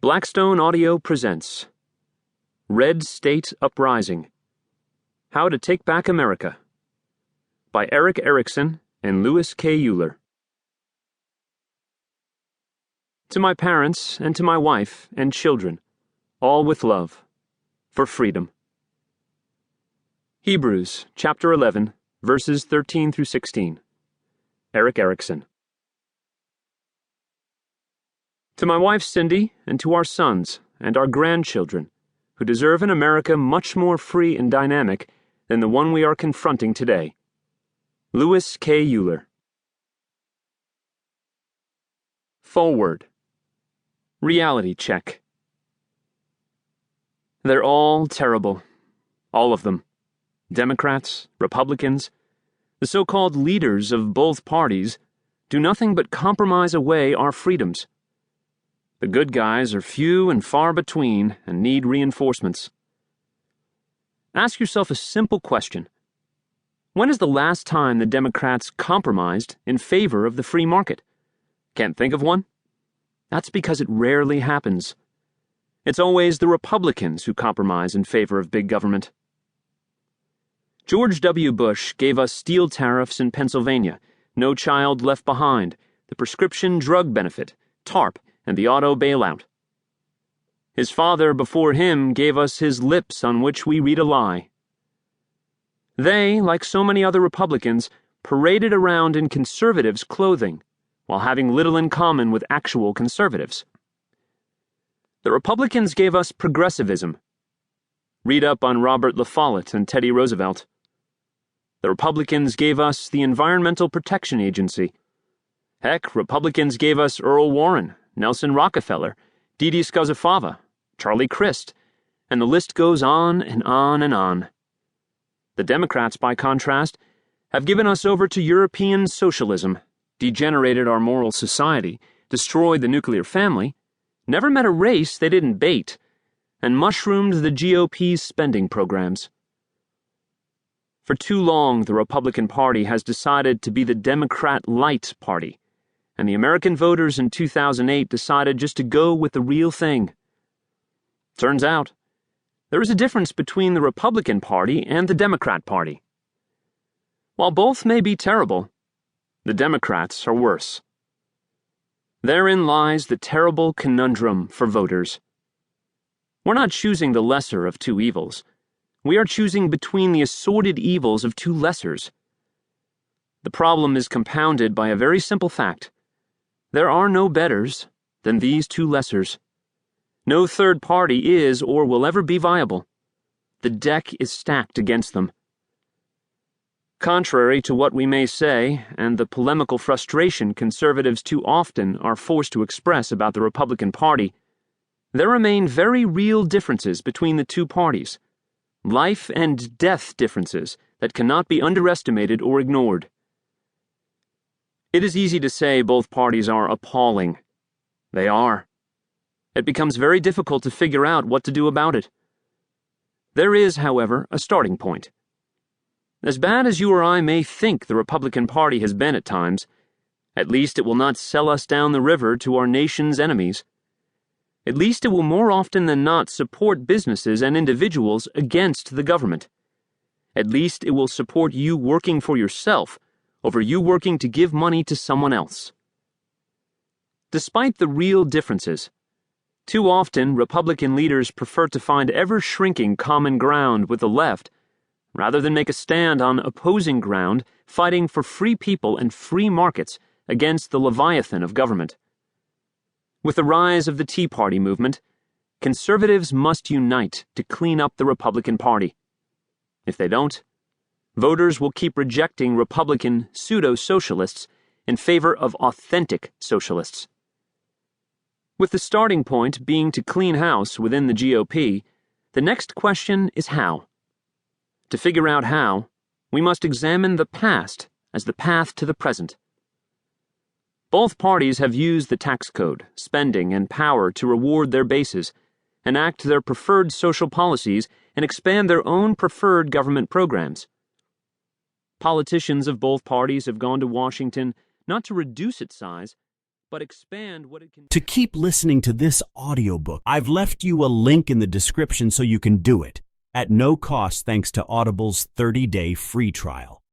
Blackstone Audio presents Red State Uprising: How to Take Back America by Erickson and Lewis K. Euler. To my parents and to my wife and children, all with love, for freedom. Hebrews chapter 11, verses 13 through 16. Erickson. To my wife Cindy, and to our sons and our grandchildren, who deserve an America much more free and dynamic than the one we are confronting today. Lewis K. Euler. Forward. Reality check. They're all terrible. All of them. Democrats, Republicans, the so-called leaders of both parties do nothing but compromise away our freedoms. The good guys are few and far between and need reinforcements. Ask yourself a simple question. When is the last time the Democrats compromised in favor of the free market? Can't think of one? That's because it rarely happens. It's always the Republicans who compromise in favor of big government. George W. Bush gave us steel tariffs in Pennsylvania, No Child Left Behind, the prescription drug benefit, TARP, and the auto bailout. His father before him gave us his lips on which we read a lie. They, like so many other Republicans, paraded around in conservatives' clothing, while having little in common with actual conservatives. The Republicans gave us progressivism. Read up on Robert La Follette and Teddy Roosevelt. The Republicans gave us the Environmental Protection Agency. Heck, Republicans gave us Earl Warren, Nelson Rockefeller, Dede Scozzafava, Charlie Crist, and the list goes on and on and on. The Democrats, by contrast, have given us over to European socialism, degenerated our moral society, destroyed the nuclear family, never met a race they didn't bait, and mushroomed the GOP's spending programs. For too long, the Republican Party has decided to be the Democrat light party, and the American voters in 2008 decided just to go with the real thing. Turns out, there is a difference between the Republican Party and the Democrat Party. While both may be terrible, the Democrats are worse. Therein lies the terrible conundrum for voters. We're not choosing the lesser of two evils. We are choosing between the assorted evils of two lessers. The problem is compounded by a very simple fact. There are no betters than these two lessers. No third party is or will ever be viable. The deck is stacked against them. Contrary to what we may say, and the polemical frustration conservatives too often are forced to express about the Republican Party, there remain very real differences between the two parties. Life and death differences that cannot be underestimated or ignored. It is easy to say both parties are appalling. They are. It becomes very difficult to figure out what to do about it. There is, however, a starting point. As bad as you or I may think the Republican Party has been at times, at least it will not sell us down the river to our nation's enemies. At least it will more often than not support businesses and individuals against the government. At least it will support you working for yourself over you working to give money to someone else. Despite the real differences, too often Republican leaders prefer to find ever-shrinking common ground with the left rather than make a stand on opposing ground fighting for free people and free markets against the leviathan of government. With the rise of the Tea Party movement, conservatives must unite to clean up the Republican Party. If they don't, voters will keep rejecting Republican pseudo-socialists in favor of authentic socialists. With the starting point being to clean house within the GOP, the next question is how. To figure out how, we must examine the past as the path to the present. Both parties have used the tax code, spending, and power to reward their bases, enact their preferred social policies, and expand their own preferred government programs. Politicians of both parties have gone to Washington not to reduce its size, but expand what it can. To keep listening to this audiobook, I've left you a link in the description so you can do it, at no cost thanks to Audible's 30-day free trial.